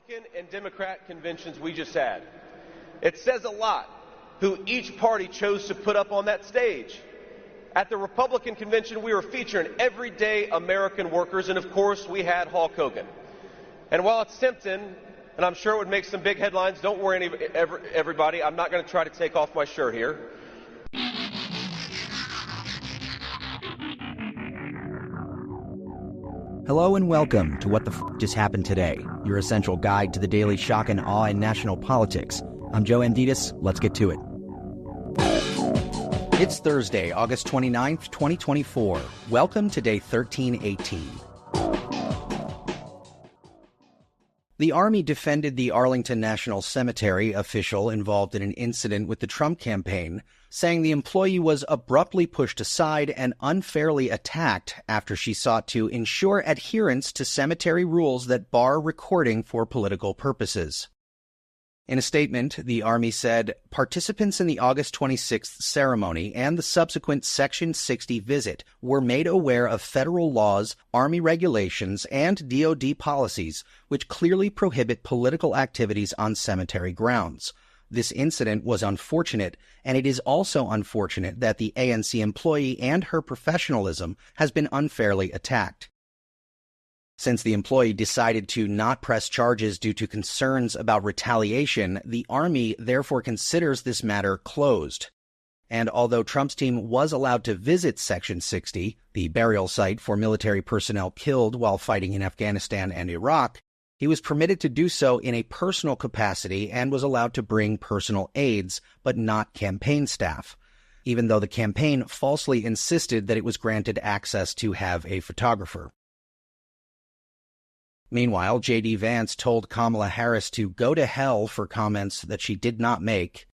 Republican and Democrat conventions we just had. It says a lot who each party chose to put up on that stage. At the Republican convention, we were featuring everyday American workers, and of course, we had Hulk Hogan. And while it's tempting, and I'm sure it would make some big headlines, don't worry, everybody, I'm not going to try to take off my shirt here. Hello and welcome to What the F*** Just Happened Today, your essential guide to the daily shock and awe in national politics. I'm Joe Amditis. Let's get to it. It's Thursday, August 29th, 2024. Welcome to day 1318. The Army defended the Arlington National Cemetery official involved in an incident with the Trump campaign, saying the employee was abruptly pushed aside and unfairly attacked after she sought to ensure adherence to cemetery rules that bar recording for political purposes. In a statement, the Army said, participants in the August 26th ceremony and the subsequent Section 60 visit were made aware of federal laws, Army regulations, and DoD policies which clearly prohibit political activities on cemetery grounds. This incident was unfortunate, and it is also unfortunate that the ANC employee and her professionalism has been unfairly attacked. Since the employee decided to not press charges due to concerns about retaliation, the Army therefore considers this matter closed. And although Trump's team was allowed to visit Section 60, the burial site for military personnel killed while fighting in Afghanistan and Iraq, he was permitted to do so in a personal capacity and was allowed to bring personal aides, but not campaign staff, even though the campaign falsely insisted that it was granted access to have a photographer. Meanwhile, JD Vance told Kamala Harris to go to hell for comments that she did not make.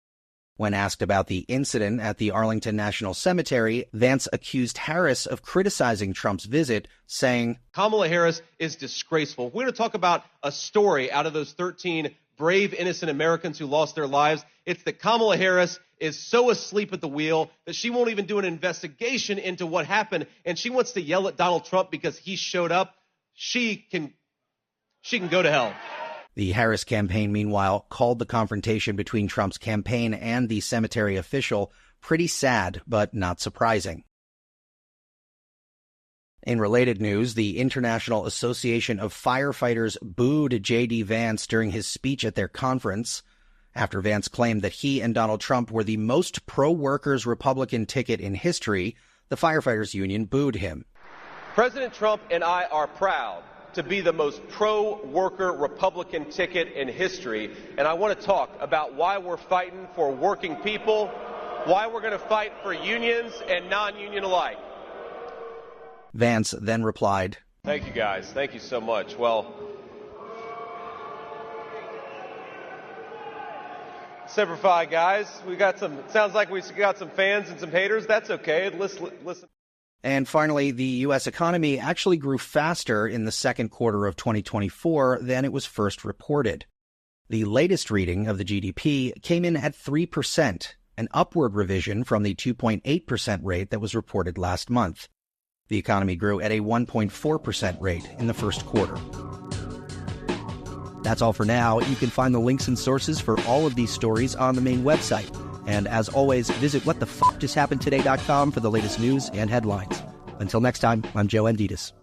When asked about the incident at the Arlington National Cemetery, Vance accused Harris of criticizing Trump's visit, saying, Kamala Harris is disgraceful. We're going to talk about a story out of those 13 brave, innocent Americans who lost their lives. It's that Kamala Harris is so asleep at the wheel that she won't even do an investigation into what happened, and she wants to yell at Donald Trump because he showed up. She can go to hell. The Harris campaign, meanwhile, called the confrontation between Trump's campaign and the cemetery official pretty sad, but not surprising. In related news, the International Association of Firefighters booed JD Vance during his speech at their conference, after Vance claimed that he and Donald Trump were the most pro-workers Republican ticket in history. The firefighters union booed him. President Trump and I are proud to be the most pro-worker Republican ticket in history. And I want to talk about why we're fighting for working people, why we're going to fight for unions and non-union alike. Vance then replied, Thank you, guys. Thank you so much. Well, Semper Fi, guys. Sounds like we got some fans and some haters. That's okay. Listen. And finally, the U.S. economy actually grew faster in the second quarter of 2024 than it was first reported. The latest reading of the GDP came in at 3%, an upward revision from the 2.8% rate that was reported last month. The economy grew at a 1.4% rate in the first quarter. That's all for now. You can find the links and sources for all of these stories on the main website. And as always, visit whatthefjusthappenedtoday.com for the latest news and headlines. Until next time, I'm Joe Amditis.